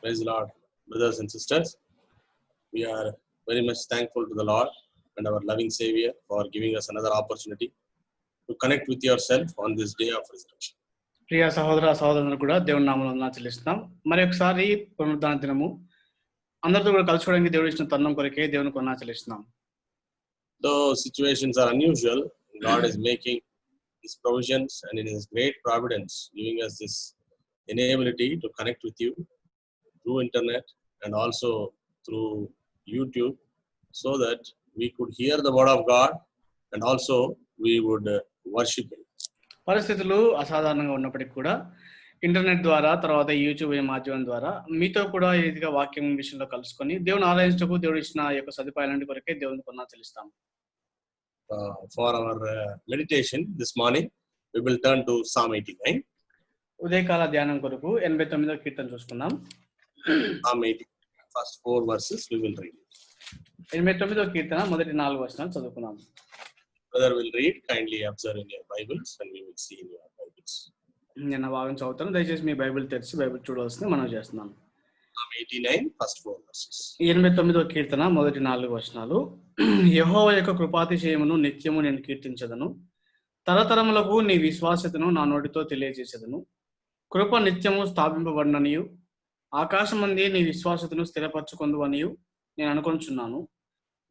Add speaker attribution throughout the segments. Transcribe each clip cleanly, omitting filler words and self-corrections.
Speaker 1: Praise the Lord, brothers and sisters. We are very much thankful to the Lord and our loving Savior for giving us another opportunity to connect with yourself on this day of resurrection.
Speaker 2: ప్రియ సహోదరులు కూడా దేవుని నామమున చెల్లిస్తున్నాం. మరి ఒకసారి పునరుద్ధాన దినము అందరితో కూడా కలుసుకోవడానికి దేవుడు ఇచ్చిన తరుణం కొరకే దేవునికి వందనాలు చెల్లిస్తున్నాం.
Speaker 1: Though situations are unusual, God is making His provisions and in His great providence giving us this enability to connect with you through internet and also through YouTube, so that we could hear the word of God and also we would worship Him.
Speaker 2: పరిస్థితులు అసాధారణంగా ఉన్నప్పటికీ కూడా internet ద్వారా తర్వాత YouTube మాధ్యమం ద్వారా మీతో కూడా ఈ రీతిగా వాక్యం విషయంలో కలుసుకొని దేవుని ఆరాధించటకు దేవుడు ఇచ్చిన ఈ యొక్క సదుపాయాలన్నిటి కొరకే దేవునికి వందనాలు చెల్లిస్తాం.
Speaker 1: For our meditation this morning, we will turn to Psalm 89.
Speaker 2: ఉదయకాల ధ్యానం కొరకు 89వ కీర్తన చూసుకుందాం.
Speaker 1: Psalm 89, first 4 verses we will read.
Speaker 2: 89వ కీర్తన మొదటి 4 వచనాలు చదువుకుందాం.
Speaker 1: Brother will read, kindly observe in your Bibles and we will see in your Bibles.
Speaker 2: నేను భాగం చదువుతాను, దయచేసి మీ బైబిల్ తెరిచి బైబిల్ చూడవలసింది మనం చేస్తున్నాను.
Speaker 1: Psalm 89, first 4 verses.
Speaker 2: 89వ కీర్తన మొదటి 4 వచనాలు. యెహోవా యొక్క కృపాతిశయమును నిత్యము నేను కీర్తించదను, తరతరములకు నీ విశ్వాస్యతను నా నోటితో తెలియజేసేదను. కృప నిత్యము స్థాపింపబడిననియు ఆకాశమంది నీ విశ్వాసతను స్థిరపరచుకొందు అనియు నేను అనుకొనుచున్నాను.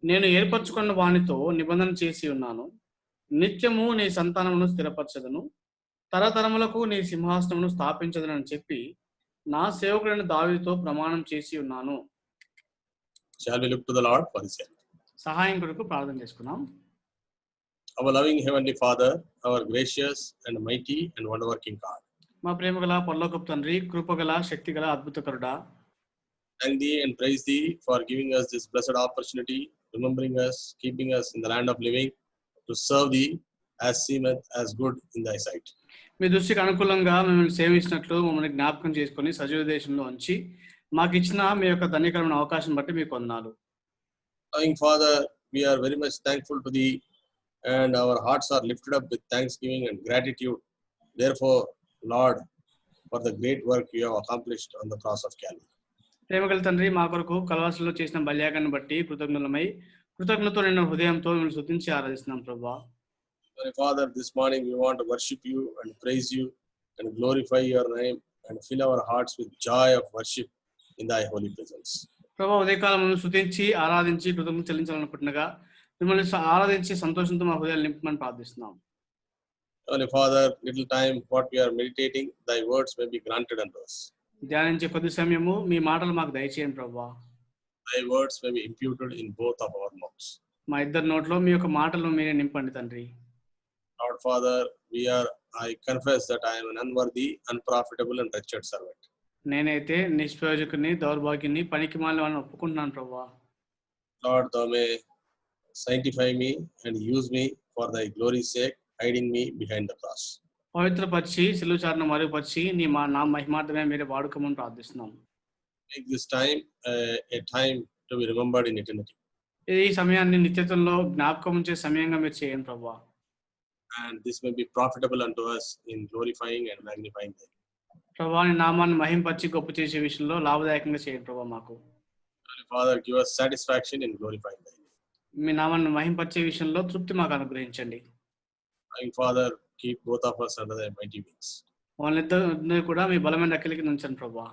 Speaker 2: నేను ఏర్పరచుకున్న వానితో నిబంధన చేసి ఉన్నాను. నిత్యము నీ సంతానమును స్థిరపరచదను, తరతరములకు నీ సింహాసనమును స్థాపించదనని చెప్పి నా సేవకుడైన దావీదుతో ప్రమాణం చేసి ఉన్నాను.
Speaker 1: Shall we look to the Lord for His help?
Speaker 2: సహాయం కొరకు ప్రార్థన చేసుకున్నాం.
Speaker 1: Our loving Heavenly Father, our gracious and mighty and wonder-working God,
Speaker 2: మా ప్రేమగల పరలోకపు తండ్రి, కృపగల శక్తిగల అద్భుతకరుడా,
Speaker 1: thank Thee and praise Thee for giving us this blessed opportunity, remembering us, keeping us in the land of living, to serve Thee as seemeth as good in Thy sight.
Speaker 2: మీ దృష్టికి అనుకూలంగా మిమ్మల్ని సేవించినట్లు మమ్మల్ని జ్ఞాపకం చేసుకుని సజీవ దేశంలో ఉంచి మాకు ఇచ్చిన మీ యొక్క ధన్యకరమైన అవకాశం బట్టి మీకు వందనాలు.
Speaker 1: Loving Father, we are very much thankful to Thee and our hearts are lifted up with thanksgiving and gratitude. Therefore, Lord, for the great work You have accomplished on the cross of Calvary.
Speaker 2: ప్రేమగల తండ్రి, మా కొరకు కలవాసులో చేసిన బలియాగాన్ని బట్టి కృతజ్ఞతతో నిన్న హృదయంతో మిమ్మల్ని స్తుతించి ఆరాధిస్తున్నాం ప్రభువా.
Speaker 1: Father, this morning we want to worship You and praise You and glorify Your name and fill our hearts with joy of worship in Thy holy presence.
Speaker 2: ప్రభువా, ఉదయకాలం మిమ్మల్ని స్తుతించి ఆరాధించి కృతజ్ఞత చెల్లించాలనుకుంటున్నగా మిమ్మల్ని ఆరాధించి సంతోషంతో మా హృదయాలు నింపమని ప్రార్థిస్తున్నాం.
Speaker 1: Holy Father, little time what we are meditating, Thy words may be granted unto us.
Speaker 2: ధ్యానించే కొద్ది సమయము మీ మాటలు మాకు దయచేయండి ప్రభువా.
Speaker 1: Thy words may be imputed in both of our mouths.
Speaker 2: మా ఇద్దరి నోట్లో మీ యొక్క మాటలను మీరే నింపండి తండ్రి.
Speaker 1: Lord Father, I confess that I am an unworthy, unprofitable and wretched servant.
Speaker 2: నేనైతే నిష్ప్రయోజకుని, దౌర్భాగ్యుని, పనికిమాలిన వాడిని ఒప్పుకుంటున్నాను ప్రభువా.
Speaker 1: Lord, Thou may sanctify me and use me for Thy glory's sake, hiding me behind the cross.
Speaker 2: పవిత్రపరిచి సిలువచారణ మరుగుపరిచి నా మహిమార్థమే మీరే వాడుకోమని ప్రార్థిస్తున్నాం.
Speaker 1: Make this time a time to be remembered in eternity.
Speaker 2: ఈ సమయాన్ని నిత్యత్వంలో జ్ఞాపకం ఉంచే సమయంగా మీరు చేయండి ప్రభువా.
Speaker 1: And this may be profitable unto us in glorifying and magnifying Thee.
Speaker 2: ప్రభువా, నీ నామాన్ని మహింపరిచి గొప్ప చేసే విషయంలో లాభదాయకంగా చేయండి ప్రభువా మాకు.
Speaker 1: Holy Father, give us satisfaction in glorifying Thy name.
Speaker 2: మీ నామాన్ని మహింపరిచే విషయంలో తృప్తి మాకు అనుగ్రహించండి.
Speaker 1: Loving Father, keep both of us under Thy mighty wings.
Speaker 2: వాళ్ళిద్దరు కూడా మీ బలమైన రెక్కలకి ఉంచండి ప్రభువా.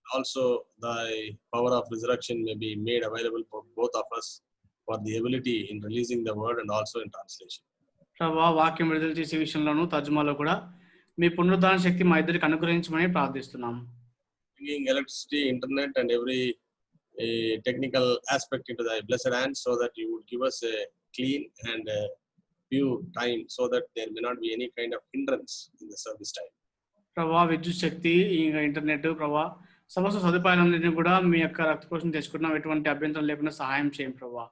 Speaker 1: Also, Thy power of resurrection may be made available for both of us for the ability in releasing the word and also in translation.
Speaker 2: ప్రభువా, వాక్యం విడుదల చేసే విషయంలోనూ తర్జుమాలో కూడా మీ పునరుద్ధాన శక్తి మా ఇద్దరికి అనుగ్రహించమని ప్రార్థిస్తున్నాం.
Speaker 1: Bringing electricity, internet and every technical aspect into Thy blessed hands, so that You would give us a clean and pure time, so that there may not be any kind of hindrance in the service time.
Speaker 2: ప్రభువా, విద్యుత్ శక్తి, ఇంకా internet, ప్రభువా సమస్త సదుపాయాలన్నింటినీ కూడా మీ యొక్క రక్త కోసం తెచ్చుకున్నాం, ఎటువంటి అభ్యంతరం లేకుండా సహాయం చేయండి ప్రభువా.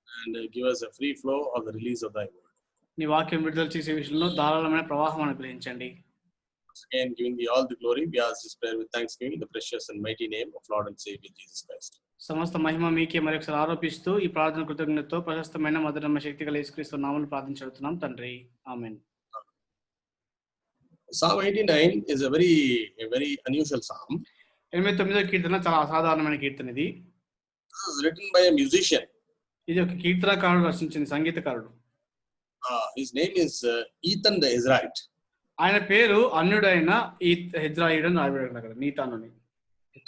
Speaker 1: And give us a free flow of the release of Thy word.
Speaker 2: నీ వాక్యం విడుదల చేసే విషయంలో ధారాళమైన ప్రవాహం అనుగ్రహించండి.
Speaker 1: Once again, giving Thee all the glory, we ask this prayer with thanksgiving in the precious and mighty name of Lord and Savior Jesus Christ.
Speaker 2: సమస్త మహిమ మీకే మరొకసారి ఆరోపిస్తూ ఈ ప్రార్థన కృతజ్ఞతతో ప్రశస్తమైన మధురమైన శక్తి గల యేసుక్రీస్తు నామములో ప్రార్థించుతున్నాం తండ్రి, ఆమేన్.
Speaker 1: Psalm 89 is a very unusual psalm.
Speaker 2: 89వ కీర్తన చాలా అసాధారణమైన కీర్తన ఇది.
Speaker 1: This is written by a musician.
Speaker 2: ఇది ఒక కీర్తనకారుడు రచించింది, సంగీతకారుడు.
Speaker 1: His name is Ethan the Ezrahite.
Speaker 2: ఆయన పేరు అన్యుడైన హెజ్రాయిడ్ అని రాయబడింది అక్కడ, నీతానుని.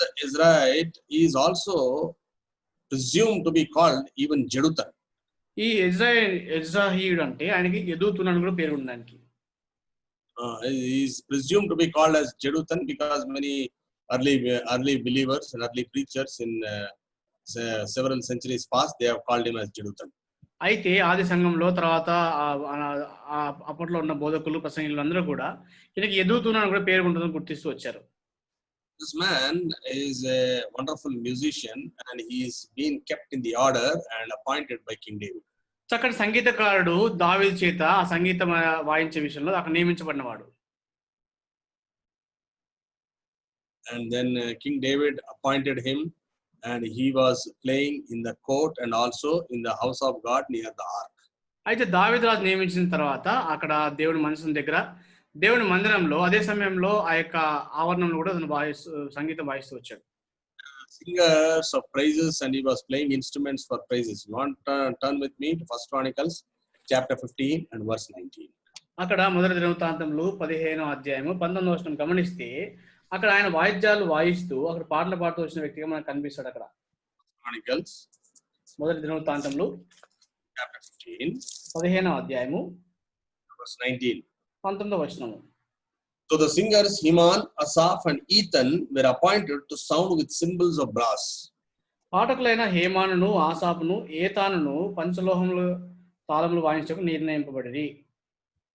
Speaker 1: The Ezrahite is also presumed to be called even Jeduthun.
Speaker 2: ఈ ఎజ్రాహీయుడు అంటే ఆయనకి ఎదుగుతున్ అని కూడా పేరు ఉంది దానికి.
Speaker 1: He is presumed to be called as Jeduthun because many early believers and early preachers in several centuries past, they have called him as Jeduthun.
Speaker 2: అయితే ఆది సంఘంలో తర్వాత అప్పట్లో ఉన్న బోధకులు, ప్రసంగులు అందరూ కూడా ఈయనకి ఎదుగుతున్ అని కూడా పేరు ఉంటుందని గుర్తిస్తూ వచ్చారు.
Speaker 1: This man is a wonderful musician and he is being kept in the order and appointed by King David.
Speaker 2: చక్కటి సంగీతకారుడు దావీదు చేత ఆ సంగీతం వాయించే విషయంలో అక్కడ నియమించబడినవాడు.
Speaker 1: And then King David appointed him and he was playing in the court and also in the house of God near the ark.
Speaker 2: అయితే దావీదు రాజు నియమించిన తర్వాత అక్కడ దేవుని మందిరం దగ్గర, దేవుని మందిరంలో అదే సమయంలో ఆ యొక్క ఆవరణంలో కూడా అతను సంగీతం వాయిస్తూ వచ్చాడు.
Speaker 1: Singers of praises and he was playing instruments for praises. You want to turn with me to 1 Chronicles chapter 15 and verse 19.
Speaker 2: అక్కడ మొదటి దినవృత్తాంతములు 15వ అధ్యాయము 19వ వచనం గమనిస్తే అక్కడ ఆయన వాయిద్యాలు వాయిస్తూ అక్కడ పాటలు పాడుతూ వచ్చిన వ్యక్తిగా మనకు కనిపిస్తాడు. అక్కడ
Speaker 1: Chronicles
Speaker 2: మొదటి దినవృత్తాంతములు
Speaker 1: chapter 15
Speaker 2: 15వ అధ్యాయము
Speaker 1: verse 19.
Speaker 2: 19వ వచనము.
Speaker 1: So the singers Heman, Asaph and Ethan were appointed to sound with cymbals of brass.
Speaker 2: పాఠకులైన హేమానును, ఆసాపును, ఏతానును పంచలోహములు తాళములు వాయించకు నిర్ణయింపబడిరి.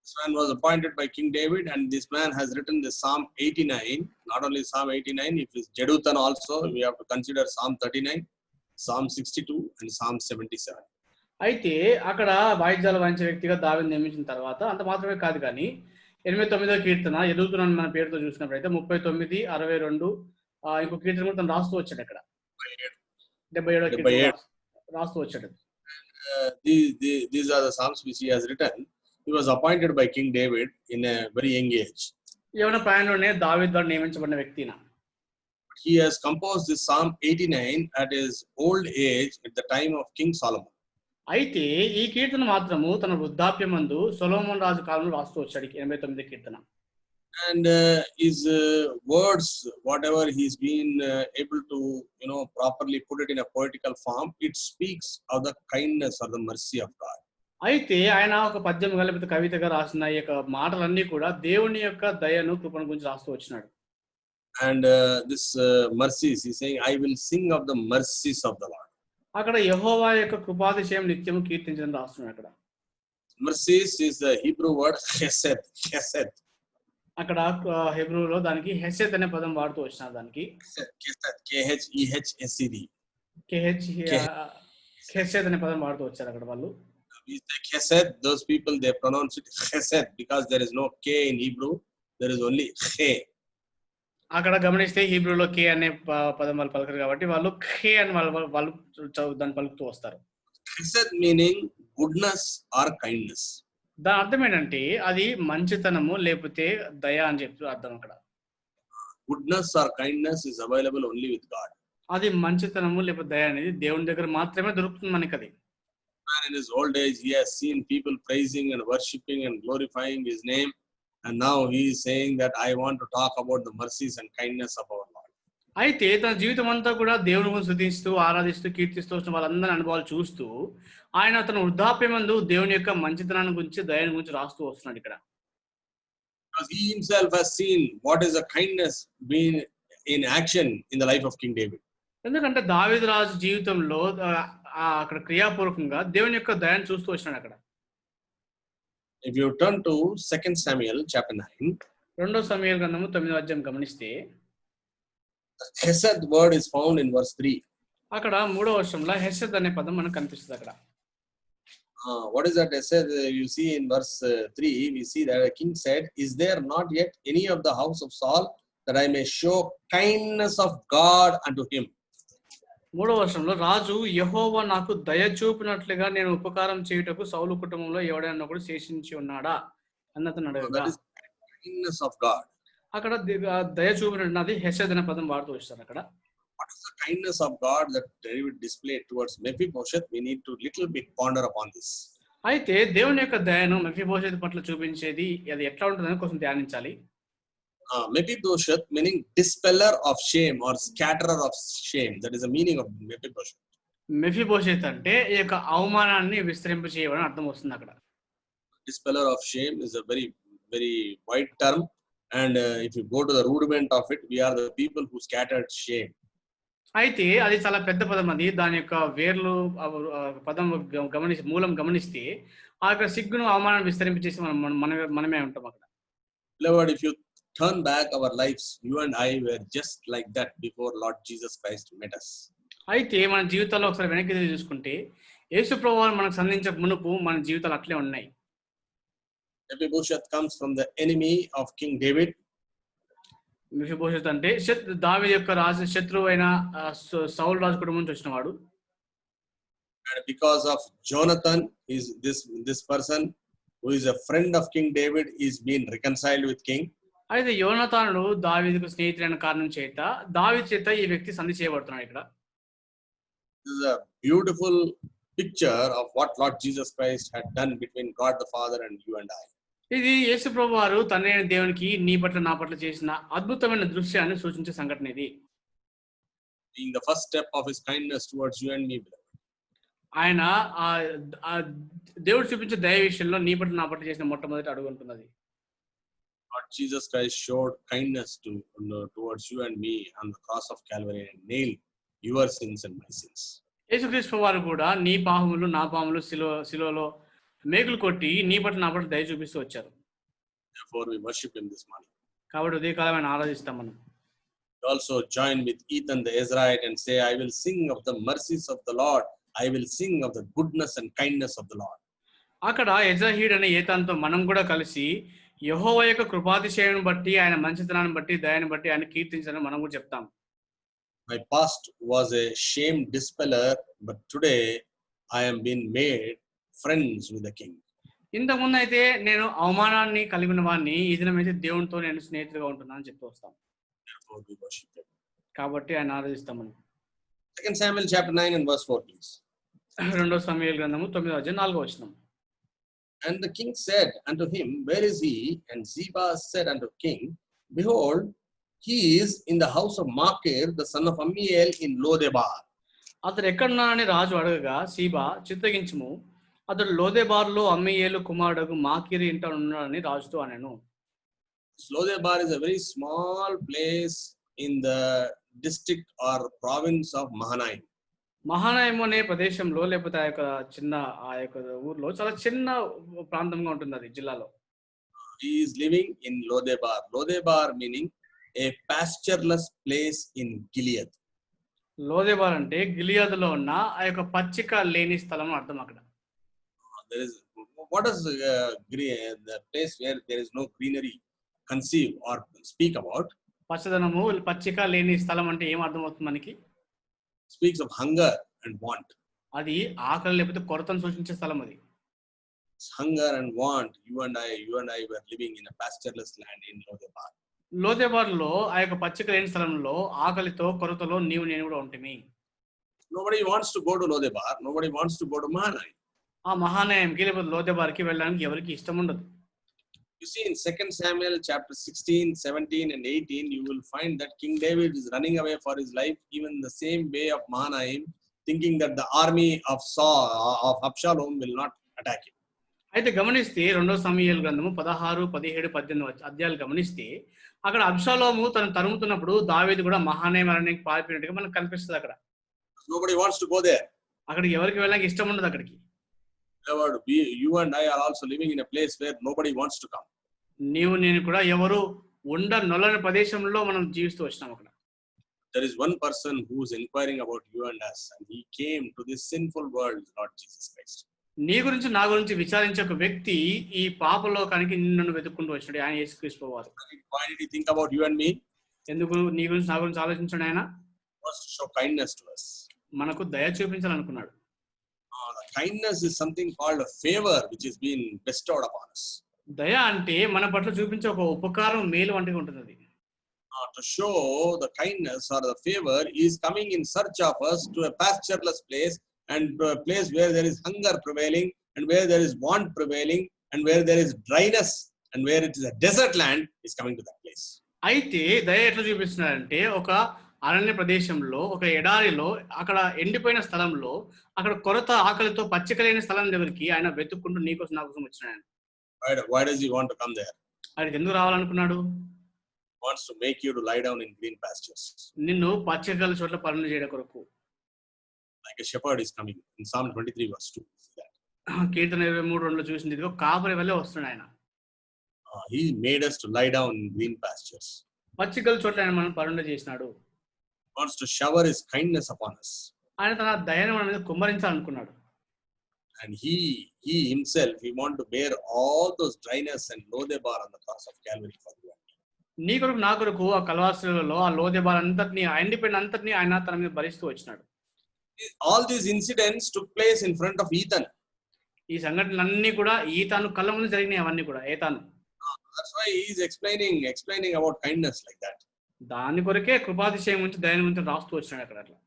Speaker 1: This man was appointed by King David and this man has written the Psalm 89. Not only Psalm 89, if it's Jeduthun also, we have to consider Psalm 39, Psalm 62 and Psalm 77.
Speaker 2: అయితే అక్కడ వాయిద్యాలు వాయించే వ్యక్తిగా దావీదును నియమించిన తర్వాత అంత మాత్రమే కాదు కానీ 89వ కీర్తన ఎదుగుతున్నాను మన పేరుతో చూసినప్పుడైతే 39, 62 ఇంకో కీర్తన కూడా తను రాస్తూ వచ్చాడు. అక్కడ 77వ కీర్తన రాస్తూ వచ్చాడు.
Speaker 1: These are the Psalms which he has written. He was appointed by King David in a very young age.
Speaker 2: యవన ప్రాయంలోనే దావీదు ద్వారా నియమించబడిన వ్యక్తిన.
Speaker 1: He has composed this Psalm 89 at his old age at the time of King Solomon.
Speaker 2: అయితే ఈ కీర్తన మాత్రము తన వృద్ధాప్యమందు సొలొమోను రాజు కాలంలో రాస్తూ వచ్చాడు 89వ కీర్తన.
Speaker 1: And his words, whatever he's been able to properly put it in a poetical form, it speaks of the kindness or the mercy of God.
Speaker 2: అయితే ఆయన ఒక పద్యం లేకపోతే కవితగా రాసిన ఈ యొక్క మాటలన్నీ కూడా దేవుని యొక్క దయను, కృపను గురించి రాస్తూ వచ్చినాడు.
Speaker 1: And this mercies, he's saying, I will sing of the mercies of the Lord.
Speaker 2: అక్కడ యెహోవా యొక్క కృపాతిశయం నిత్యము కీర్తించడం రాస్తున్నాడు. అక్కడ
Speaker 1: mercies is the Hebrew word chesed. Chesed.
Speaker 2: అక్కడ హెబ్రూలో దానికి హెసెద్ అనే పదం వాడుతూ వచ్చినారు. దానికి
Speaker 1: KHEHSED.
Speaker 2: హెసెద్ అనే పదం వాడుతూ వచ్చారు అక్కడ వాళ్ళు.
Speaker 1: Chesed, those people they pronounce it chesed because there is no K in Hebrew, there is only Che.
Speaker 2: అక్కడ గమనిస్తే హీబ్రూలో కే అనే పదం వాళ్ళు పలకరు కాబట్టి వాళ్ళు ఖే అని వాళ్ళు దాన్ని పలుకుతూ వస్తారు.
Speaker 1: Chesed meaning goodness or kindness.
Speaker 2: దాని అర్థం ఏంటంటే అది మంచితనము లేకపోతే దయ అని చెప్పి అర్థం. అక్కడ
Speaker 1: goodness or kindness is available only with God.
Speaker 2: అది మంచితనము లేకపోతే దయ అనేది దేవుని దగ్గర మాత్రమే దొరుకుతుంది మనకి. అది
Speaker 1: man in his old age, he has seen people praising and worshipping and glorifying his name, and now he is saying that I want to talk about the mercies and kindness of our Lord.
Speaker 2: అయితే తన జీవితం అంతా కూడా దేవుని గురించి స్తుతిస్తూ, ఆరాధిస్తూ, కీర్తిస్తూ వచ్చిన వాళ్ళందరి అనుభవాలు చూస్తూ ఆయన తన వృద్ధాప్యమందు దేవుని యొక్క మంచితనాన్ని గురించి, దయని గురించి రాస్తూ వస్తున్నాడు ఇక్కడ.
Speaker 1: Because he himself has seen what is the kindness being in action in the life of King David.
Speaker 2: ఎందుకంటే దావీదు రాజు జీవితంలో అక్కడ క్రియాపూర్వకంగా దేవుని యొక్క దయను చూస్తూ వచ్చినాడు అక్కడ.
Speaker 1: If you turn to 2 Samuel chapter 9,
Speaker 2: రెండో సమూయేలు గ్రంథము 9వ అధ్యాయం గమనిస్తే
Speaker 1: the Chesed word is found in verse 3.
Speaker 2: అక్కడ 3వ వచనంలో హెసెద్ అనే పదం మనకు కనిపిస్తుంది అక్కడ.
Speaker 1: What is that Chesed? You see in verse 3, we see that the king said, is there not yet any of the house of Saul that I may show kindness of God unto him?
Speaker 2: 3వ వచనంలో రాజు యెహోవా నాకు దయ చూపినట్లుగా నేను ఉపకారం చేయుటకు సౌలు కుటుంబంలో ఎవడైనా కూడా శేషించి ఉన్నాడా అన్నతను అడగగా,
Speaker 1: kindness of God.
Speaker 2: అక్కడ దయ చూపినది హెసెద్ అనే పదం వాడుతూ వస్తారు అక్కడ.
Speaker 1: What is the kindness of God that David displayed towards Mephibosheth? We need to little bit ponder upon this.
Speaker 2: అయితే దేవుని యొక్క దయను మెఫీబోషెత్ పట్ల చూపించేది అది ఎట్లా ఉంటుందని కొంచెం ధ్యానించాలి.
Speaker 1: Mephibosheth meaning dispeller of shame or scatterer of shame. That is the meaning of Mephibosheth.
Speaker 2: Mephibosheth అంటే ఈ యొక్క అవమానాన్ని విస్తరింప చేయడం అర్థం వస్తుంది అక్కడ.
Speaker 1: Dispeller of shame is a very, very wide term. And if you go to the rudiment of it, we are the people who scattered shame.
Speaker 2: అయితే అది చాలా పెద్ద పదం. అది దాని యొక్క వేర్లు పదం మూలం గమనిస్తే ఆ యొక్క సిగ్గును అవమానం విస్తరింపచేసి మనమే ఉంటాం అక్కడ.
Speaker 1: Beloved, if you turn back our lives, you and I were just like that before Lord Jesus Christ met us.
Speaker 2: అయితే మన జీవితాల్లో ఒకసారి వెనక్కి తిరిగి చూసుకుంటే యేసు ప్రభువు మనకు సంధించక మునుపు మన జీవితాలు అట్లే ఉన్నాయి.
Speaker 1: Mephibosheth comes from the enemy of King David.
Speaker 2: Mephibosheth అంటే దావీదు యొక్క రాజు శత్రువు అయిన సౌలు రాజు కుటుంబం నుంచి వచ్చినవాడు.
Speaker 1: And because of Jonathan, is this person who is a friend of King David is being reconciled with king.
Speaker 2: అయితే యోనాతానుడు దావీదుకు స్నేహితుడైన కారణం చేత దావీదు చేత ఈ వ్యక్తి సంధి చేయబడుతున్నాడు ఇక్కడ.
Speaker 1: This is a beautiful picture of what Lord Jesus Christ had done between God the Father and you and I.
Speaker 2: ఇది యేసు ప్రభు వారు తండ్రి అయిన దేవునికి నీ పట్ల నా పట్ల చేసిన అద్భుతమైన దృశ్యాన్ని సూచించే సంఘటన ఇది.
Speaker 1: Being the first step of his kindness towards you and me, beloved.
Speaker 2: ఆయన దేవుడు చూపించే దయ విషయంలో నీ పట్ల నా పట్ల చేసిన మొట్టమొదటి అడుగు ఉంటున్నది.
Speaker 1: Lord Jesus Christ showed kindness towards you and me on the cross of Calvary and nailed your sins and my sins.
Speaker 2: యేసుక్రీస్తు వారు కూడా నీ పాపములు నా పాపములు శిలువలో మేకులు కొట్టి నీ పట్ల నా పట్ల దయ చూపిస్తూ వచ్చారు.
Speaker 1: Therefore we worship him this morning.
Speaker 2: కాబట్టి ఉదయకాలం ఆరాధిస్తాం మనం.
Speaker 1: Also join with Ethan the Ezrahite and say, I will sing of the mercies of the Lord. I will sing of the goodness and kindness of the Lord.
Speaker 2: అక్కడ ఎజ్రాహీడ్ అనే ఏతాన్తో మనం కూడా కలిసి యెహోవా యొక్క కృపాతిశయాన్ని బట్టి ఆయన మంచితనాన్ని బట్టి దయని బట్టి ఆయన కీర్తించాలని మనం కూడా చెప్తాం.
Speaker 1: My past was a shame dispeller, but today I am being made friends with the King.
Speaker 2: ఇంతకుముందు అయితే నేను అవమానాన్ని కలిగిన వాడిని, ఈ దినమైతే దేవునితో నేను స్నేహితుడిగా ఉంటున్నానని చెప్తూ వస్తాం.
Speaker 1: Therefore we worship him.
Speaker 2: కాబట్టి ఆయన ఆరాధిస్తాం మనం.
Speaker 1: 2 Samuel chapter 9 and verse 4, please.
Speaker 2: 2 సమూయేలు గ్రంథము 9వ అధ్యాయం 4వ వచనం.
Speaker 1: And the king said unto him, Where is he? And Ziba said unto king, Behold, he is in the house of Machir, the son of Ammiel, in Lodebar.
Speaker 2: అతడు ఎక్కడున్నాడని రాజు అడగగా Ziba చిత్తగించుము, అతడు లోదెబారులో అమ్మీయేలు కుమారుడు మాకీరు ఇంట ఉన్నాడని రాజుతో అనెను.
Speaker 1: Lodebar is a very small place in the district or province of Mahanaim.
Speaker 2: మహానాయము అనే ప్రదేశంలో లేకపోతే ఆ యొక్క ఊర్లో చాలా చిన్న ప్రాంతంగా ఉంటుంది అది జిల్లాలో.
Speaker 1: He is living in Lodebar. Lodebar meaning a pastureless place in Gilead.
Speaker 2: లోదెబార్ అంటే గిలియాదులో ఉన్న ఆ యొక్క పచ్చిక లేని స్థలం అర్థం అక్కడ.
Speaker 1: There is what is the place where there is no greenery conceive or speak about?
Speaker 2: పచ్చదనము పచ్చిక లేని స్థలం అంటే ఏం అర్థం అవుతుంది మనకి?
Speaker 1: Speaks of hunger and want.
Speaker 2: అది ఆకలి లేకపోతే కొరతను సూచించే స్థలం అది.
Speaker 1: Hunger and want. You and I were living in a pastureless land in Lodebar.
Speaker 2: లోదెబార్లో ఆ యొక్క పచ్చిక లేని స్థలంలో ఆకలితో కొరతలో నీవు నేను కూడా ఉంటిమి.
Speaker 1: Nobody wants to go to Lodebar. Nobody wants to go to Mahanaim.
Speaker 2: ఆ మహానాయంకి లేకపోతే లోదెబార్కి వెళ్ళడానికి ఎవరికి ఇష్టం ఉండదు.
Speaker 1: You see in 2 Samuel chapter 16, 17 and 18, you will find that King David is running away for his life even the same way of Mahanaim, thinking that the army of Absalom will not attack him.
Speaker 2: అయితే గమనిస్తే 2 సమూయేలు గ్రంథము 16, 17, 18 అధ్యాయాలు గమనిస్తే అక్కడ అబ్షాలోము తను తరుముతున్నప్పుడు దావీదు కూడా మహానాయం అరణ్యానికి పారిపోయినట్టుగా మనకు కనిపిస్తుంది అక్కడ.
Speaker 1: Nobody wants to go there.
Speaker 2: అక్కడికి ఎవరికి వెళ్ళడానికి ఇష్టం ఉండదు అక్కడికి.
Speaker 1: You and I are also living in a place where nobody wants to come.
Speaker 2: నీవు నేను కూడా ఎవరు నొల్లని ప్రదేశంలో మనం జీవిస్తూ వచ్చినాం అక్కడ.
Speaker 1: There is one person who is inquiring about you and us, and he came to this sinful world, Lord Jesus Christ.
Speaker 2: నీ గురించి నా గురించి విచారించే ఒక వ్యక్తి ఈ పాపలోకానికి నిన్ను వెతుక్కుంటూ వచ్చాడు, ఆయన యేసుక్రీస్తు వారు.
Speaker 1: Why did he think about you and me?
Speaker 2: ఎందుకు నీ గురించి నా గురించి ఆలోచించాడు ఆయన?
Speaker 1: He wants to show kindness to us.
Speaker 2: మనకు దయ చూపించాలనుకున్నాడు.
Speaker 1: The kindness is something called a favor which is being bestowed upon us.
Speaker 2: దయ అంటే మన పట్ల చూపించే ఒక ఉపకారం మేలు వంటిగా ఉంటుంది.
Speaker 1: to show the kindness or the favor, he is coming in search of us to a pastureless place, and a place where there is hunger prevailing, and where there is want prevailing, and where there is dryness, and where it is a desert land, is coming to that place.
Speaker 2: అయితే దయ ఎట్లా చూపిస్తున్నాడంటే ఒక అరణ్య ప్రదేశంలో ఒక ఎడారిలో అక్కడ ఎండిపోయిన స్థలంలో అక్కడ కొరత ఆకలితో పచ్చిక లేని స్థలం దగ్గరికి ఆయన వెతుక్కుంటూ నీకోసం నా కోసం వచ్చినాడు.
Speaker 1: Why does he want to come there?
Speaker 2: ఆయనకి ఎందుకు రావాలనుకున్నాడు?
Speaker 1: Wants to make you to lie down in green pastures.
Speaker 2: నిన్ను పచ్చికల చోట్ల పనులు చేయడం కొరకు.
Speaker 1: Like a shepherd is coming in Psalm 23 verse 2.
Speaker 2: కీర్తన 23:2 చూసింది ఇదిగో కాపరి వలె వస్తున్నాడు ఆయన.
Speaker 1: He made us to lie down in green pastures.
Speaker 2: పచ్చికల చోట్ల ఆయన మనం పనులు చేసినాడు.
Speaker 1: Wants to shower his kindness upon us.
Speaker 2: ఆయన తన దయను మన మీద కుమ్మరించాలనుకున్నాడు.
Speaker 1: And he himself, he want to bear all those dryness and lodebar on the cross of Calvary for you.
Speaker 2: నీ కొరకు నా కొరకు ఆ కల్వారిలో ఆ లోదెబార్ అంతటిని ఎండిపోయిన అంతటిని ఆయన తన మీద భరిస్తూ వచ్చినాడు.
Speaker 1: All these incidents took place in front of Ethan.
Speaker 2: ఈ సంఘటనలన్నీ కూడా ఈతాను కళ్ళ ముందు జరిగినాయి. అవన్నీ కూడా Ethan.
Speaker 1: That's why he is explaining about kindness like that.
Speaker 2: దాని కొరకే కృపాతిశయం నుంచి దయను నుంచి రాస్తూ వచ్చినాడు అక్కడ అట్లా.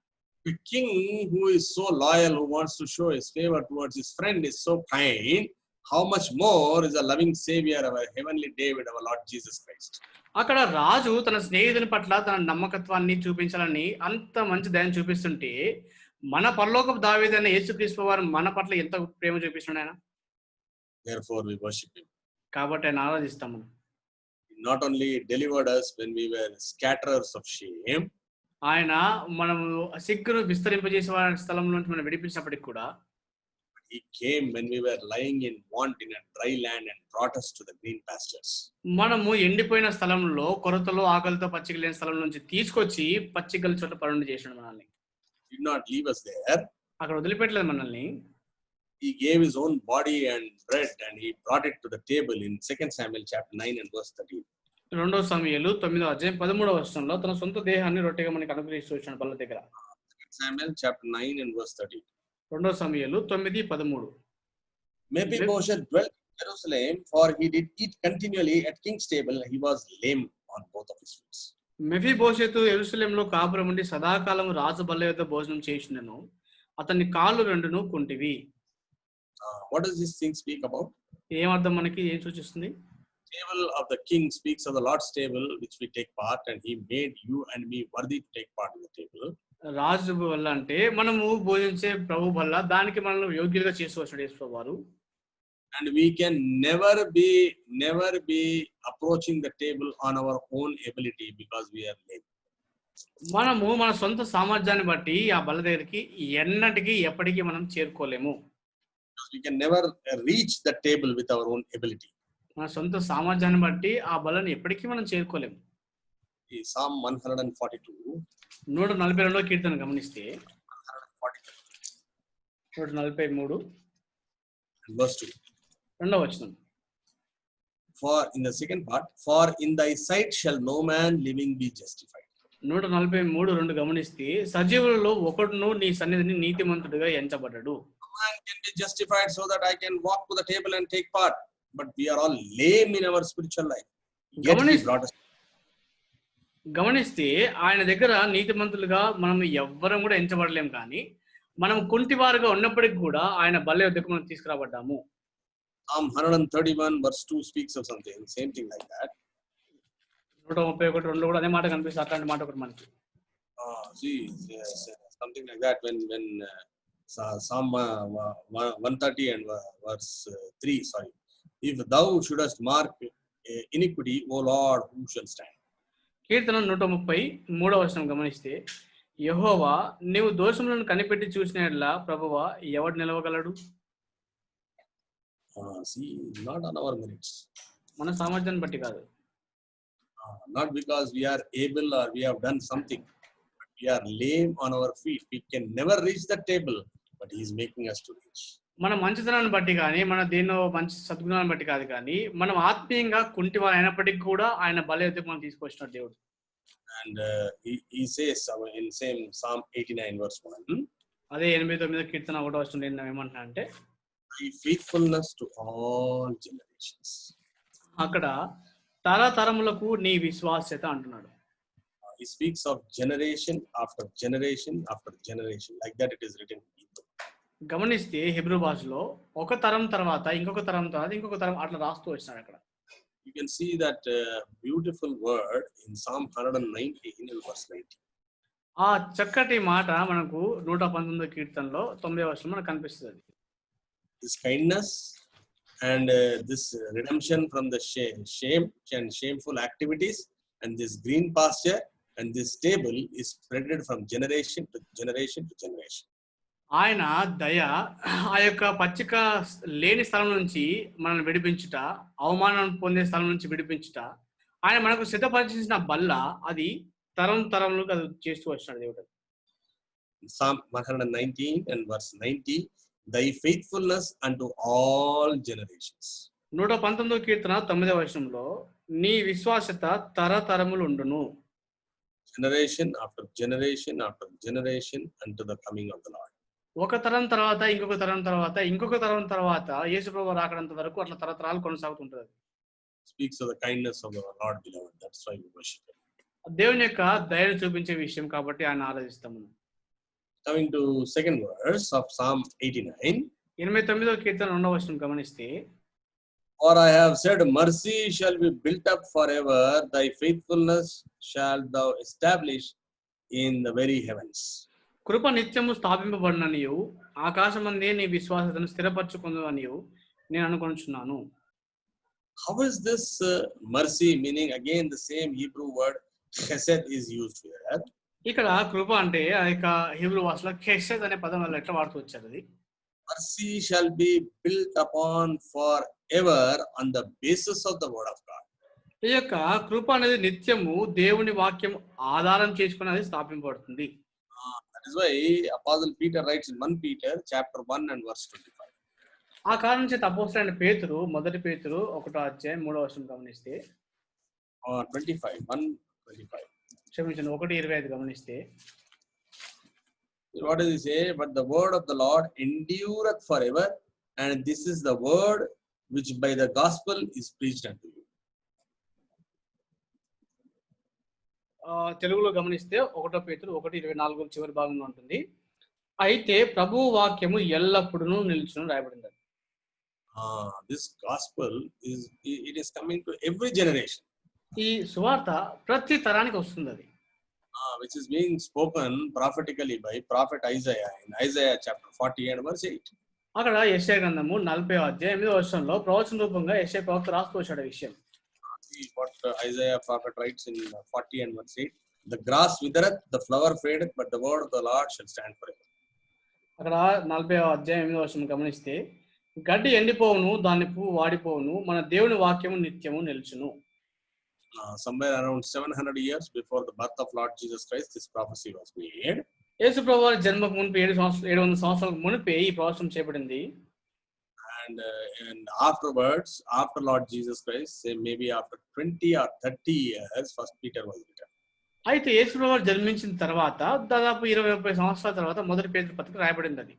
Speaker 1: The king who is so loyal, who wants to show his favor towards his friend, is so kind. How much more is a loving savior, our heavenly David, our Lord Jesus Christ.
Speaker 2: అక్కడ రాజు తన స్నేహితుని పట్ల తన నమ్మకత్వాన్ని చూపించాలని అంత మంచి దయను చూపిస్తుంటే మన పరలోకపు దావీదైన యేసుక్రీస్తు వారు మన పట్ల ఎంత ప్రేమ చూపిస్తున్నాడు ఆయన.
Speaker 1: Therefore we worship him.
Speaker 2: కాబట్టి ఆయన ఆరాధిస్తాము.
Speaker 1: Not only delivered us when we were scatterers of shame,
Speaker 2: ఆయన మనము సిగ్గును విస్తరింపజేసే వారి స్థలం నుంచి మనం విడిపించినప్పటికి కూడా
Speaker 1: he came when we were lying in want in a dry land and brought us to the green pastures.
Speaker 2: మనము ఎండిపోయిన స్థలంలో కొరతలో ఆకలితో పచ్చిక లేని స్థలం నుంచి తీసుకొచ్చి పచ్చికల చోట పనులు చేసినాడు మనల్ని.
Speaker 1: Did not leave us there.
Speaker 2: అక్కడ వదిలిపెట్టలేదు మనల్ని.
Speaker 1: He gave his own body and bread and he brought it to the table in 2 Samuel chapter 9 and verse 13.
Speaker 2: 2 సమూయేలు 9:13 తన సొంత దేహాన్ని రొట్టెగా మనకి అనుగ్రహిస్తూ వచ్చాడు బల్ల దగ్గర.
Speaker 1: 2 Samuel chapter 9 and verse 13.
Speaker 2: 2 Samuel 9:13.
Speaker 1: Mephibosheth dwelt in Jerusalem, for he did eat continually at king's table. He was lame on both of his feet.
Speaker 2: మెఫీబోషెతు యెరూషలేములో కాపురం ఉండి సదాకాలం రాజు బల్ల యొద్ద భోజనం చేయుచుండెను. అతని కాళ్ళు రెండును కుంటివి.
Speaker 1: What does this thing speak about?
Speaker 2: ఏమర్థం మనకి ఏం సూచిస్తుంది?
Speaker 1: Table of the king speaks of the Lord's table, which we take part, and he made you and me worthy to take part in the table.
Speaker 2: రాజు వల్ల అంటే మనము భోజించే ప్రభు వల్ల దానికి మనల్ని యోగ్యులుగా చేస్తూ వచ్చాడు యేసు వారు.
Speaker 1: And we can never be approaching the table on our own ability because we are lame.
Speaker 2: మనము మన సొంత సామర్థ్యాన్ని బట్టి ఆ బల్ల దగ్గరికి ఎన్నటికీ ఎప్పటికీ మనం చేరుకోలేము.
Speaker 1: We can never reach the table with our own ability.
Speaker 2: మన సొంత సామర్థ్యాన్ని బట్టి ఆ బల్లని ఎప్పటికీ మనం చేరుకోలేము.
Speaker 1: ఈ Psalm 142
Speaker 2: 142వ కీర్తన గమనిస్తే 143
Speaker 1: verse 2.
Speaker 2: రెండవ వచనం.
Speaker 1: For in the second part, for in thy sight shall no man living be justified.
Speaker 2: 143:2 గమనిస్తే సజీవులలో ఒకడును నీ సన్నిధిని నీతిమంతుడిగా ఎంచబడ్డాడు.
Speaker 1: Man can be justified so that I can walk to the table and take part, but we are all lame in our spiritual life.
Speaker 2: గమనిస్తే ఆయన దగ్గర నీతిమంతులుగా మనం ఎవ్వరం కూడా ఎంచబడలేం, కానీ మనం కుంటివారుగా ఉన్నప్పటికీ కూడా ఆయన బల్ల యొద్దకు మనం తీసుకురాబడ్డాము.
Speaker 1: Psalm 131 verse 2 speaks of something, same thing like that.
Speaker 2: 131:2 కూడా అదే మాట కనిపిస్తుంది. అట్లాంటి మాట ఒకటి మనకి
Speaker 1: see something like that when Psalm 130 and verse 3, sorry, if thou shouldest mark iniquity, O Lord, who shall stand?
Speaker 2: కీర్తన 133వ వచనం గమనిస్తే యెహోవా నీవు దోషములను కనిపెట్టి చూసినట్లా ప్రభువా ఎవడు నిలవగలడు?
Speaker 1: See, not on our merits,
Speaker 2: మన సామర్థ్యాన్ని బట్టి కాదు,
Speaker 1: not because we are able or we have done something, but we are lame on our feet. We can never reach the table, but he is making us to reach.
Speaker 2: మన మంచితనాన్ని బట్టి కానీ మన దేన్నో మంచి సద్గుణాన్ని బట్టి కాదు, కానీ మనం ఆత్మీయంగా కుంటివారు అయినప్పటికీ కూడా ఆయన బల్ల యొద్దకు మనం తీసుకొచ్చినాడు దేవుడు.
Speaker 1: And he says in same Psalm 89 verse 1,
Speaker 2: అదే 89వ కీర్తన 1వ వచనంలో ఏమంటున్నా అంటే
Speaker 1: thy faithfulness to all generations.
Speaker 2: అక్కడ తరతరములకు నీ విశ్వాస్యత అంటున్నాడు.
Speaker 1: he speaks of generation after generation after generation. Like that it is written in Hebrew.
Speaker 2: గమనిస్తే హెబ్రూ భాషలో ఒక తరం తర్వాత ఇంకొక తరం తర్వాత ఇంకొక తరం అట్లా రాస్తూ వచ్చినాడు అక్కడ.
Speaker 1: You can see that beautiful word in Psalm 119 in verse 19.
Speaker 2: ఆ చక్కటి మాట మనకు 119 కీర్తనలో 9వ వచనం మనకు కనిపిస్తుంది.
Speaker 1: This kindness and this redemption from the shame and shameful activities and this green pasture and this table is spreaded from generation to generation to generation.
Speaker 2: ఆయన దయ ఆ యొక్క పచ్చిక లేని స్థలం నుంచి మనల్ని విడిపించుట, అవమానం పొందే స్థలం నుంచి విడిపించుట, ఆయన మనకు సిద్ధపరిచిన బల్ల అది తరం తరంలోకి అది చేస్తూ వచ్చినాడు దేవుడు.
Speaker 1: Psalm 119 and verse 90, thy faithfulness unto all generations.
Speaker 2: 119వ కీర్తన 9వ వచనంలో నీ విశ్వాసత తరతరములు ఉండును.
Speaker 1: Generation after generation after generation unto the coming of the Lord.
Speaker 2: ఒక తరం తర్వాత ఇంకొక తరం తర్వాత ఇంకొక తరం తర్వాత యేసుప్రభువు రాకడంత వరకు అట్లా తరతరాలు కొనసాగుతుంటది.
Speaker 1: Speaks of the kindness of the Lord beloved. That's why we worship him.
Speaker 2: దేవుని యొక్క దయను చూపించే విషయం కాబట్టి ఆయన ఆరాధిస్తాము.
Speaker 1: Coming to second verse of Psalm 89.
Speaker 2: 89వ కీర్తన 2వ వచనం గమనిస్తే,
Speaker 1: For I have said, mercy shall be built up forever, thy faithfulness shalt thou establish in the very heavens.
Speaker 2: కృప నిత్యము స్థాపింపబడిననియు ఆకాశమందే నీ విశ్వాసతను స్థిరపరచుకుందనియు నేను అనుకొనుచున్నాను.
Speaker 1: How is this mercy, meaning again the same Hebrew word chesed is used here?
Speaker 2: ఇక్కడ కృప అంటే ఆ యొక్క Hebrew భాషలో కెసెద్ అనే పదం వల్ల ఎట్లా వాడుతూ వచ్చారు అది.
Speaker 1: Mercy shall be built upon forever on the basis of the word of God.
Speaker 2: ఈ యొక్క కృప అనేది నిత్యము దేవుని వాక్యం ఆధారం చేసుకుని అది స్థాపింపబడుతుంది.
Speaker 1: That is why Apostle Peter writes in 1 Peter chapter 1 and verse 25.
Speaker 2: ఆ కారణం చేత అపోస్తలుడైన పేతురు 1 పేతురు 1వ అధ్యాయం 3వ వచనం గమనిస్తే,
Speaker 1: 25, 1:25.
Speaker 2: క్షమించండి 1:25 గమనిస్తే,
Speaker 1: What does he say? But the word of the Lord endureth forever, and this is the word which by the gospel is preached unto you.
Speaker 2: తెలుగులో గమనిస్తే 1 పేతురు 1:24 చివరి భాగంలో ఉంటుంది. అయితే ప్రభువు వాక్యము ఎల్లప్పుడూ నిలుచును రాయబడింది.
Speaker 1: This gospel is coming to every generation.
Speaker 2: ఈ సువార్త ప్రతి తరానికి వస్తుంది అది.
Speaker 1: Which is being spoken prophetically by prophet Isaiah in Isaiah chapter 40 and verse 8.
Speaker 2: అక్కడ యెషయా గ్రంథము 40వ అధ్యాయం 8వ వచనంలో ప్రవచన రూపంగా యెషయా ప్రవక్త రాస్తూ వచ్చాడు విషయం.
Speaker 1: See what Isaiah prophet writes in 40 and verse 8. The grass withereth, the flower fadeth, but the word of the Lord shall stand forever.
Speaker 2: అక్కడ 40వ అధ్యాయం 8వ వచనం గమనిస్తే, గడ్డి ఎండిపోవును, దాని పువ్వు వాడిపోవును, మన దేవుని వాక్యము నిత్యము నిలుచును.
Speaker 1: Somewhere around 700 years before the birth of Lord Jesus Christ, this prophecy was made.
Speaker 2: యేసు ప్రభువు జన్మకు మునుపు 700 సంవత్సరాలకు మునుపే ఈ ప్రవచనం చేయబడింది.
Speaker 1: And afterwards, after Lord Jesus Christ, say maybe after 20 or 30 years, First Peter was written.
Speaker 2: అయితే యేసు ప్రభువు జన్మించిన తర్వాత దాదాపు 20-30 సంవత్సరాల తర్వాత 1 పేతురు పత్రిక రాయబడింది అది.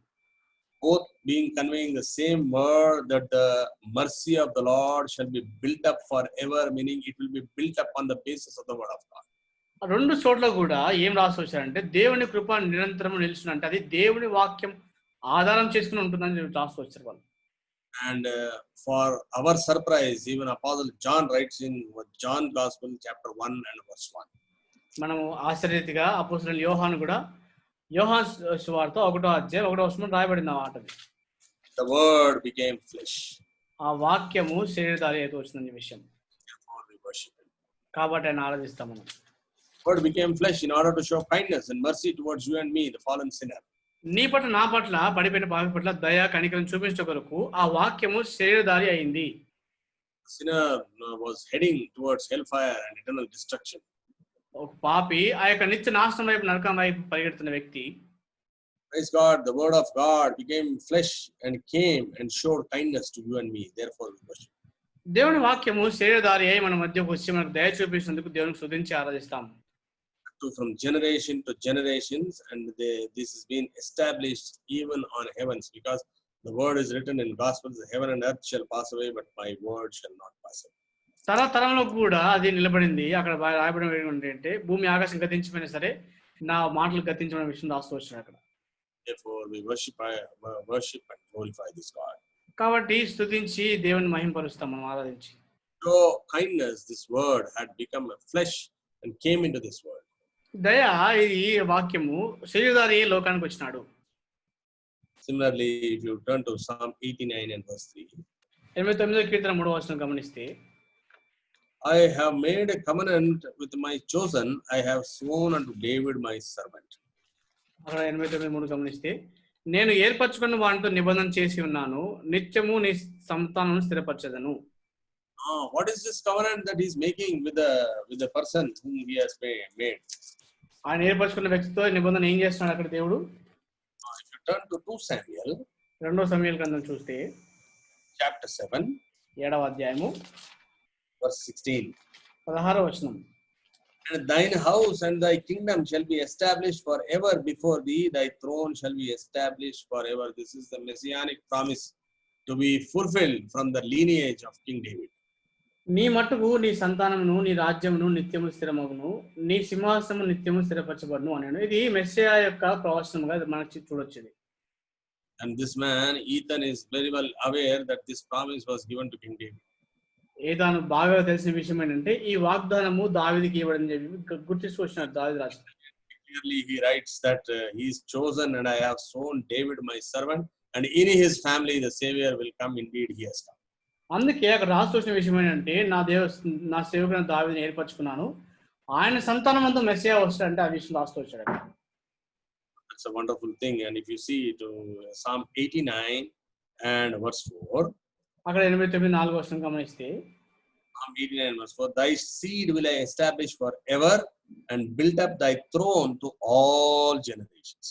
Speaker 1: Both being conveying the same word that the mercy of the Lord shall be built up forever, meaning it will be built up on the basis of the word of God.
Speaker 2: రెండు చోట్ల కూడా ఏం రాసి వచ్చారంటే దేవుని కృప నిరంతరం నిలుచును, అంటే అది దేవుని వాక్యం ఆధారం చేసుకుని ఉంటుందని రాసి వచ్చారు వాళ్ళు.
Speaker 1: And for our surprise, even Apostle John writes in John Gospel chapter 1 and verse 1.
Speaker 2: మనము ఆశ్చర్యరీతిగా అపోస్తలుడైన యోహాను కూడా యోహాను సువార్త 1వ అధ్యాయం 1వ వచనం రాయబడింది ఆ మాటది.
Speaker 1: The word became flesh.
Speaker 2: ఆ వాక్యము శరీరధారి అయితే వచ్చింది విషయం.
Speaker 1: Therefore we worship him.
Speaker 2: కాబట్టి ఆయన ఆరాధిస్తాం మనం.
Speaker 1: Word became flesh in order to show kindness and mercy towards you and me, the fallen sinner.
Speaker 2: నీ పట్ల నా పట్ల పడిపోయిన పాపి పట్ల దయ కనికరం చూపించే కొరకు ఆ వాక్యము శరీరధారి అయింది.
Speaker 1: Sinner was heading towards hellfire and eternal destruction.
Speaker 2: ఒక పాపి ఆ యొక్క నిత్య నాశనం వైపు నరకం వైపు పరిగెడుతున్న వ్యక్తి,
Speaker 1: Praise God, the word of God became flesh and came and showed kindness to you and me. Therefore we worship.
Speaker 2: దేవుని వాక్యము శరీరధారి అయి మన మధ్యకు వచ్చి మనకు దయ చూపించినందుకు దేవునికి స్తుతించి ఆరాధిస్తాం.
Speaker 1: From generation to generations, and this has been established even on heavens, because the word is written in Gospels, heaven and earth shall pass away, but my word shall not pass away.
Speaker 2: తరతరంలో కూడా అది నిలబడింది. అక్కడ రాయబడిన ఏంటంటే భూమి ఆకాశం గతించిపోయినా సరే నా మాటలు గతించమనే విషయం రాస్తూ వచ్చాడు అక్కడ.
Speaker 1: Therefore, we worship and glorify this God.
Speaker 2: కాబట్టి స్తుతించి దేవుని మహింపరుస్తాం మనం ఆరాధించి.
Speaker 1: So kindness, this word had become a flesh and came into this world.
Speaker 2: దయ ఇది వాక్యము శరీరధారి లోకానికి వచ్చినాడు.
Speaker 1: Similarly, if you turn to Psalm 89 and verse 3.
Speaker 2: 89వ కీర్తన 3వ వచనం గమనిస్తే,
Speaker 1: I have made a covenant with my chosen, I have sworn unto David my servant.
Speaker 2: అక్కడ 89:3 గమనిస్తే, నేను ఏర్పరచుకున్న వానితో నిబంధన చేసి ఉన్నాను, నిత్యము నీ సంతానం స్థిరపరచెదను.
Speaker 1: What is this covenant that he is making with the person whom he has made?
Speaker 2: ఆయన ఏర్పరచుకున్న వ్యక్తితో నిబంధన ఏం చేస్తున్నాడు అక్కడ దేవుడు?
Speaker 1: If you turn to 2 Samuel,
Speaker 2: 2వ సమూయేలు గ్రంథం చూస్తే
Speaker 1: chapter 7,
Speaker 2: 7వ అధ్యాయము
Speaker 1: verse 16.
Speaker 2: 16వ వచనం.
Speaker 1: And thine house and thy kingdom shall be established forever before thee, thy throne shall be established forever. This is the messianic promise to be fulfilled from the lineage of King David.
Speaker 2: నీ మట్టుకు నీ సంతానమును నీ రాజ్యమును నిత్యము స్థిరమగును, నీ సింహాసనము నిత్యము స్థిరపరచబడును అన్నాడు. ఇది మెస్సియా యొక్క ప్రవచనముగా మనకి చూడొచ్చింది.
Speaker 1: And this man Ethan is very well aware that this promise was given to King David.
Speaker 2: ఏదాను బాగా తెలిసిన విషయం ఏంటంటే ఈ వాగ్దానము దావీదుకి ఇవ్వడం చెప్పి గుర్తించుకొచ్చినాడు దావీదు రాజు.
Speaker 1: Clearly he writes that he is chosen and I have sown David my servant, and in his family the Savior will come. Indeed he has come.
Speaker 2: అందుకే అక్కడ రాసి వచ్చిన విషయం ఏంటంటే నా సేవకుని దావీదుని ఏర్పరచుకున్నాను, ఆయన సంతానం అంతా మెస్సియా వస్తాడంటే ఆ విషయం రాస్తూ వచ్చాడు.
Speaker 1: That's a wonderful thing. And if you see to Psalm 89 and verse 4,
Speaker 2: అక్కడ 89:4 వచనం గమనిస్తే,
Speaker 1: Psalm 89 verse 4, thy seed will I establish forever and build up thy throne to all generations.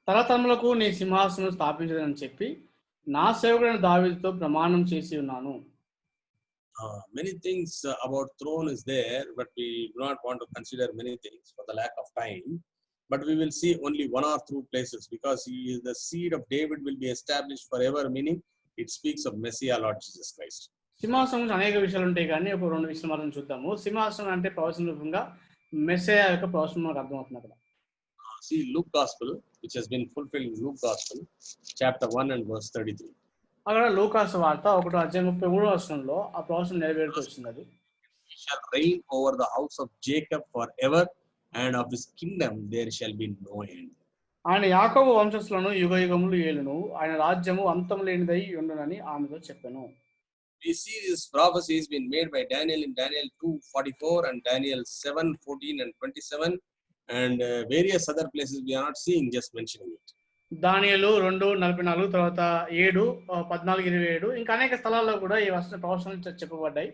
Speaker 2: తరతరములకు నీ సింహాసనం స్థాపించదని చెప్పి నా సేవకుడైన దావీదుతో ప్రమాణం చేసి ఉన్నాను.
Speaker 1: Many things about throne is there, but we do not want to consider many things for the lack of time. But we will see only one or two places, because the seed of David will be established forever, meaning it speaks of Messiah, Lord Jesus Christ.
Speaker 2: సింహాసనం అనేక విషయాలు ఉంటాయి కానీ ఒక 2 విషయాలు మనం చూద్దాము. సింహాసనం అంటే ప్రవచన రూపంగా మెస్సియా యొక్క ప్రవచనం మనకు అర్థమవుతుంది అక్కడ.
Speaker 1: See Luke Gospel, which has been fulfilled in Luke Gospel, chapter 1 and verse 33.
Speaker 2: అక్కడ లూకాసు వార్త 1వ అధ్యాయం 33వ వచనంలో ఆ ప్రవచనం నెరవేరుతూ వచ్చింది. అది
Speaker 1: He shall reign over the house of Jacob forever, and of his kingdom there shall be no end.
Speaker 2: ఆయన యాకోబు వంశస్థులను యుగయుగములు ఏలును, ఆయన రాజ్యము అంతం లేనిదై ఉండునని ఆమెతో చెప్పాను.
Speaker 1: We see this prophecy has been made by Daniel in Daniel 2:44 and Daniel 7:14 and 27, and various other places we are not seeing, just mentioning it.
Speaker 2: దానియేలు 2:44 తర్వాత 7:14-27 ఇంకా అనేక స్థలాల్లో కూడా ఈ ప్రవచనాలు చెప్పబడ్డాయి.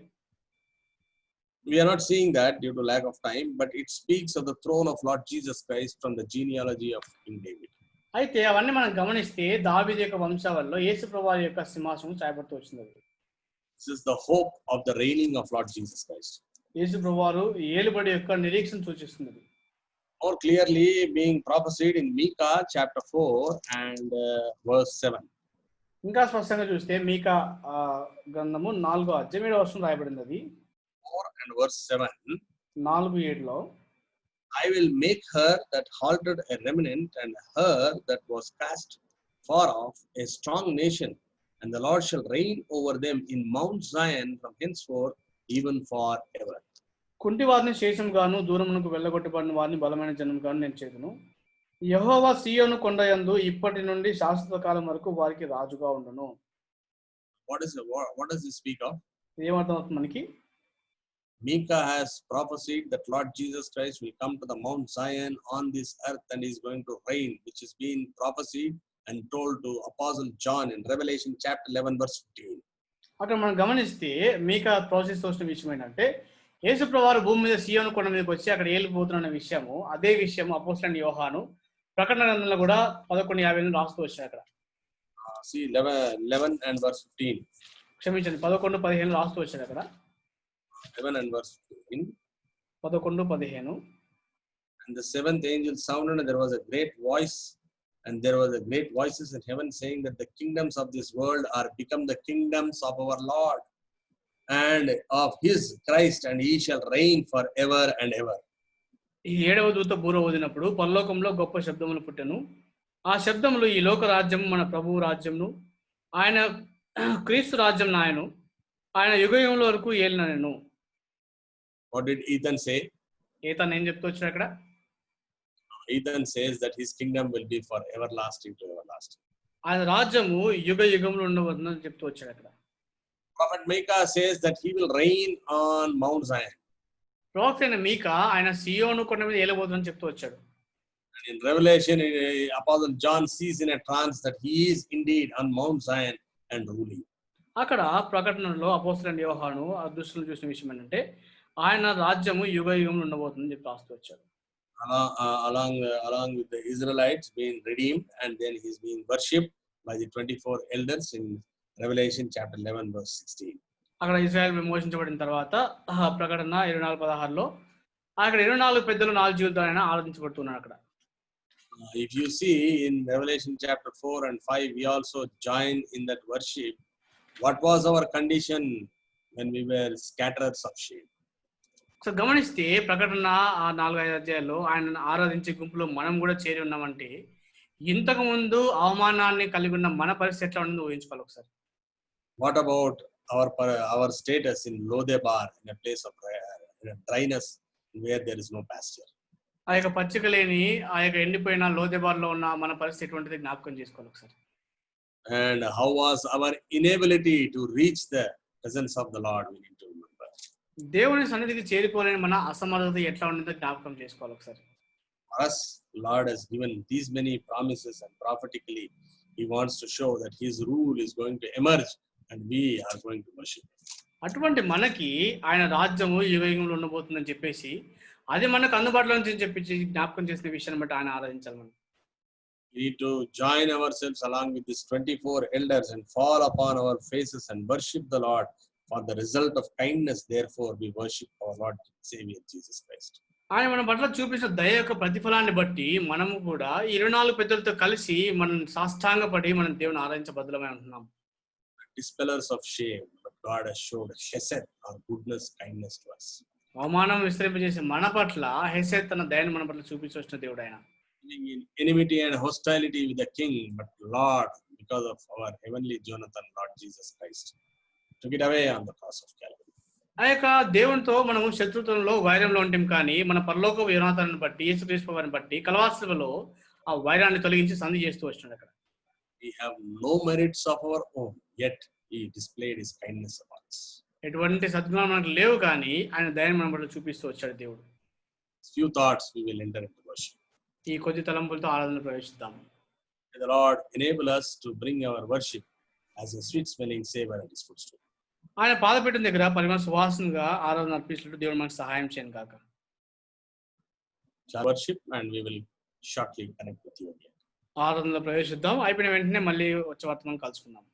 Speaker 1: We are not seeing that due to lack of time, but it speaks of the throne of Lord Jesus Christ from the genealogy of King David.
Speaker 2: అయితే అవన్నీ మనం గమనిస్తే దావీదు యొక్క వంశావళిలో యేసు ప్రభువు యొక్క సింహాసనం చాయబడుతూ వచ్చింది.
Speaker 1: This is the hope of the reigning of Lord Jesus Christ.
Speaker 2: యేసు ప్రభువు ఏలుబడి యొక్క నిరీక్షణ సూచిస్తుంది.
Speaker 1: More clearly being prophesied in Micah chapter 4 and verse 7.
Speaker 2: ఇంకా స్పష్టంగా చూస్తే మీకా గ్రంథము 4వ అధ్యాయం 7వ వచనం రాయబడింది. అది
Speaker 1: 4 and verse 7.
Speaker 2: 4:7
Speaker 1: I will make her that halted a remnant, and her that was cast far off a strong nation, and the Lord shall reign over them in Mount Zion from henceforth even forever.
Speaker 2: కుంటి వారిని శేషంగాను దూరమునకు వెళ్ళగొట్టబడిన వారిని బలమైన జనముగాను నేను చేతును. యెహోవా సీయోను కొండయందు ఇప్పటి నుండి శాశ్వత కాలం వరకు వారికి రాజుగా ఉండును.
Speaker 1: What does this speak of?
Speaker 2: ఏమర్థమవుతుంది మనకి?
Speaker 1: Micah has prophesied that Lord Jesus Christ will come to the Mount Zion on this earth and is going to reign, which is being prophesied and told to Apostle John in Revelation chapter 11 verse 15.
Speaker 2: అక్కడ మనం గమనిస్తే మీకా process వచ్చిన విషయం ఏంటంటే యేసు ప్రభువు భూమి మీద సీయోను కొండ మీదకి వచ్చి అక్కడ ఏలిపోతున్న విషయము, అదే విషయం అపోస్తలుడైన యోహాను ప్రకటన గ్రంథంలో కూడా 11:50 రాస్తూ వచ్చాడు. అక్కడ
Speaker 1: See 11 and verse 15.
Speaker 2: క్షమించండి 11:15 రాస్తూ వచ్చాడు. అక్కడ
Speaker 1: 11 and verse 15.
Speaker 2: 11:15.
Speaker 1: And the seventh angel sounded, and there was a great voice, and there was a great voices in heaven saying that the kingdoms of this world are become the kingdoms of our Lord and of his Christ, and he shall reign forever and ever.
Speaker 2: ఈ 7వ దూత బూర ఊదినప్పుడు పరలోకంలో గొప్ప శబ్దములు పుట్టెను. ఆ శబ్దములు ఈ లోక రాజ్యము మన ప్రభువు రాజ్యమును, ఆయన క్రీస్తు రాజ్యం నాయను, ఆయన యుగయుగముల వరకు ఏలిననెను.
Speaker 1: What did Ethan say?
Speaker 2: ఈతను ఏం చెప్తూ వచ్చాడు అక్కడ?
Speaker 1: Ethan says that his kingdom will be for everlasting to everlasting.
Speaker 2: ఆయన రాజ్యము యుగ యుగములు ఉండవద్దని చెప్తూ వచ్చాడు అక్కడ.
Speaker 1: Prophet Micah says that he will reign on Mount Zion.
Speaker 2: ప్రవక్త అయిన మీకా ఆయన సియోను కొండ మీద ఏలబోతుందని చెప్తూ వచ్చాడు.
Speaker 1: And in Revelation, Apostle John sees in a trance that he is indeed on Mount Zion and ruling.
Speaker 2: అక్కడ ప్రకటనలో అపోస్తలుడైన యోహాను ఆ దృశ్యం చూసిన విషయం ఏంటంటే ఆయన రాజ్యము యుగ యుగములు ఉండబోతుందని చెప్పి రాస్తూ వచ్చాడు.
Speaker 1: Along with the Israelites being redeemed, and then he's being worshipped by the 24 elders in Revelation chapter 11 verse 16.
Speaker 2: అక్కడ ఇశ్రాయేల్ విమోచించబడిన తర్వాత ప్రకటన 24:16లో అక్కడ 24 పెద్దలు 4 జీవులతో ఆయన ఆరాధించబడుతున్నారు అక్కడ.
Speaker 1: If you see in Revelation chapter 4 and 5, we also join in that worship. What was our condition when we were scatterers of shame?
Speaker 2: So గమనిస్తే ప్రకటన ఆ 4-5 అధ్యాయాల్లో ఆయన ఆరాధించే గుంపులో మనం కూడా చేరి ఉన్నామంటే ఇంతకు ముందు అవమానాన్ని కలిగి ఉన్న మన పరిస్థితి ఎట్లా ఉందో ఊహించుకోవాలి ఒకసారి.
Speaker 1: What about our status in Lodebar, in a place of dryness where there is no pasture?
Speaker 2: ఆ యొక్క పచ్చిక లేని ఆ యొక్క ఎండిపోయిన లోదెబార్లో ఉన్న మన పరిస్థితి ఎటువంటిది జ్ఞాపకం చేసుకోవాలి ఒకసారి.
Speaker 1: And how was our inability to reach the presence of the Lord? We need to remember.
Speaker 2: దేవుని సన్నిధికి చేరుకోలేని మన అసమర్థత ఎట్లా ఉంటుందో జ్ఞాపకం చేసుకోవాలి ఒకసారి.
Speaker 1: For us, Lord has given these many promises, and prophetically he wants to show that his rule is going to emerge and we are going to worship him.
Speaker 2: అటువంటి మనకి ఆయన రాజ్యము యుగయుగంలో ఉండబోతుందని చెప్పేసి అది మనకు అందుబాటులో నుంచి చెప్పి జ్ఞాపకం చేసిన విషయాన్ని బట్టి ఆయన ఆరాధించాలి మనం.
Speaker 1: We need to join ourselves along with these 24 elders and fall upon our faces and worship the Lord for the result of kindness. Therefore, we worship our Lord Savior Jesus Christ.
Speaker 2: ఆయన మన పట్ల చూపించిన దయ యొక్క ప్రతిఫలాన్ని బట్టి మనము కూడా 24 పెద్దలతో కలిసి మనం సాష్టాంగపడి మనం దేవుని ఆరాధించబద్ధమై ఉంటున్నాం.
Speaker 1: Dispellers of shame, but God has showed chesed or goodness, kindness to us.
Speaker 2: అవమానం విస్తరింపజేసి మన పట్ల హెసెద్ తన దయను మన పట్ల చూపించవచ్చిన దేవుడు ఆయన.
Speaker 1: In enmity and hostility with the king, but Lord, because of our heavenly Jonathan, Lord Jesus Christ, took it away on the cross of Calvary.
Speaker 2: ఆ యొక్క దేవునితో మనము శత్రుత్వంలో వైరంలో ఉంటాం కానీ మన పరలోక యోనాతాన్ని బట్టి యేసుక్రీస్తు వారిని బట్టి కలవాసలో ఆ వైరాన్ని తొలగించి సంధి చేస్తూ వచ్చినాడు అక్కడ.
Speaker 1: We have no merits of our own, yet he displayed his kindness upon us.
Speaker 2: ఎటువంటి సద్గుణాలు మనకు లేవు కానీ ఆయన దయను మన పట్ల చూపిస్తూ వచ్చాడు దేవుడు.
Speaker 1: Few thoughts we will enter into worship.
Speaker 2: ఈ కొద్ది తలంపులతో ఆరాధన ప్రవేశిద్దాము.
Speaker 1: May the Lord enable us to bring our worship as a sweet smelling savor at his footstool.
Speaker 2: ఆయన పాదపీఠం దగ్గర పరిమళ సువాసనగా ఆరాధన అర్పించినట్టు దేవుడు మనకు సహాయం చేయను కాక.
Speaker 1: Shall worship and we will shortly connect with you again.
Speaker 2: ఆరాధనలో ప్రవేశిద్దాం. అయిపోయిన వెంటనే మళ్ళీ వచ్చే వర్తమానం కలుసుకుందాం.